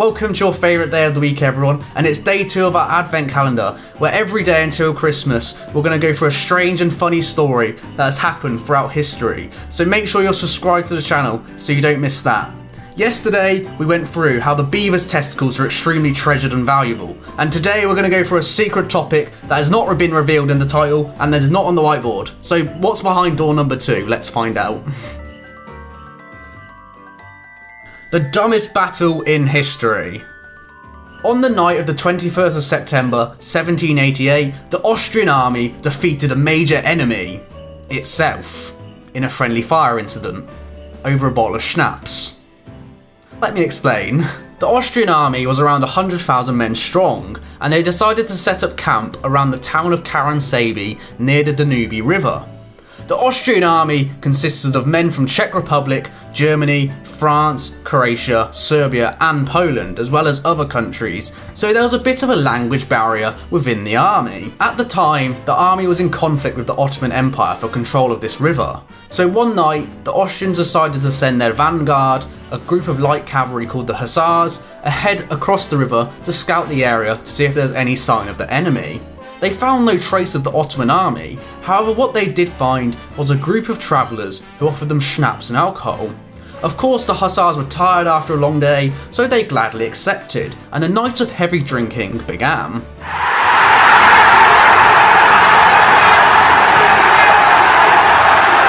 Welcome to your favourite day of the week, everyone, and it's day 2 of our advent calendar, where every day until Christmas we're going to go through a strange and funny story that has happened throughout history, so make sure you're subscribed to the channel so you don't miss that. Yesterday we went through how the beaver's testicles are extremely treasured and valuable, and today we're going to go through a secret topic that has not been revealed in the title and that is not on the whiteboard. So what's behind door number 2? Let's find out. The dumbest battle in history. On the night of the 21st of September 1788, the Austrian army defeated a major enemy, itself, in a friendly fire incident, over a bottle of schnapps. Let me explain. The Austrian army was around 100,000 men strong, and they decided to set up camp around the town of Caransebes near the Danube river. The Austrian army consisted of men from Czech Republic, Germany, France, Croatia, Serbia and Poland, as well as other countries, so there was a bit of a language barrier within the army. At the time, the army was in conflict with the Ottoman Empire for control of this river. So one night, the Austrians decided to send their vanguard, a group of light cavalry called the hussars, ahead across the river to scout the area to see if there was any sign of the enemy. They found no trace of the Ottoman army, however what they did find was a group of travellers who offered them schnapps and alcohol. Of course the hussars were tired after a long day, so they gladly accepted, and a night of heavy drinking began.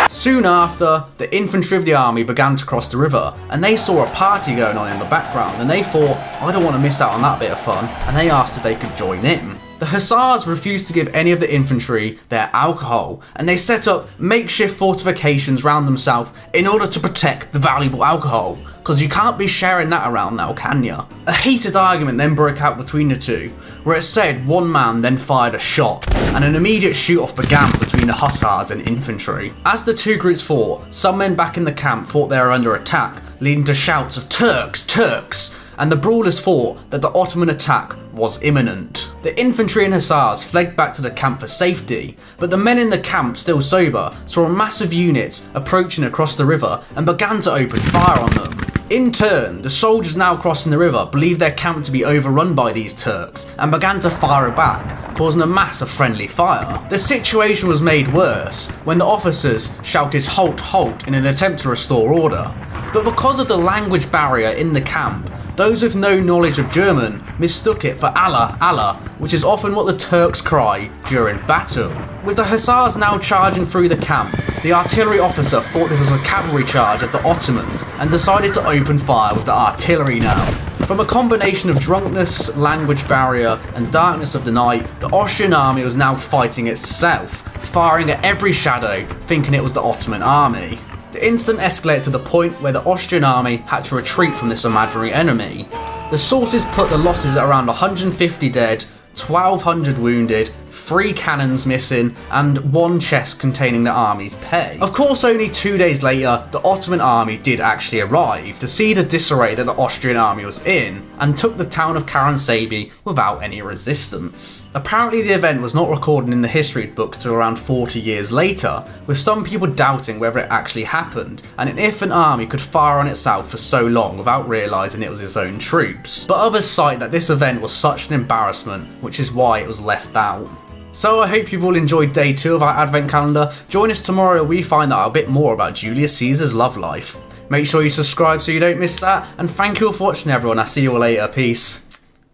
Soon after, the infantry of the army began to cross the river, and they saw a party going on in the background, and they thought, I don't want to miss out on that bit of fun, and they asked if they could join in. The hussars refused to give any of the infantry their alcohol, and they set up makeshift fortifications around themselves in order to protect the valuable alcohol, because you can't be sharing that around now, can ya? A heated argument then broke out between the two, where it said one man then fired a shot, and an immediate shoot-off began between the hussars and infantry. As the two groups fought, some men back in the camp thought they were under attack, leading to shouts of "Turks! Turks!" and the brawlers thought that the Ottoman attack was imminent. The infantry and hussars fled back to the camp for safety, but the men in the camp, still sober, saw massive units approaching across the river and began to open fire on them. In turn, the soldiers now crossing the river believed their camp to be overrun by these Turks and began to fire back, causing a mass of friendly fire. The situation was made worse when the officers shouted "Halt, halt" in an attempt to restore order. But because of the language barrier in the camp, those with no knowledge of German mistook it for Allah, Allah, which is often what the Turks cry during battle. With the hussars now charging through the camp, the artillery officer thought this was a cavalry charge of the Ottomans and decided to open fire with the artillery now. From a combination of drunkenness, language barrier and darkness of the night, the Austrian army was now fighting itself, firing at every shadow, thinking it was the Ottoman army. The incident escalated to the point where the Austrian army had to retreat from this imaginary enemy. The sources put the losses at around 150 dead, 1,200 wounded, 3 cannons missing, and 1 chest containing the army's pay. Of course, only 2 days later, the Ottoman army did actually arrive to see the disarray that the Austrian army was in, and took the town of Caransebes without any resistance. Apparently the event was not recorded in the history books till around 40 years later, with some people doubting whether it actually happened, and if an army could fire on itself for so long without realising it was its own troops. But others cite that this event was such an embarrassment, which is why it was left out. So I hope you've all enjoyed day 2 of our advent calendar. Join us tomorrow where we find out a bit more about Julius Caesar's love life. Make sure you subscribe so you don't miss that, and thank you all for watching everyone. I'll see you all later. Peace.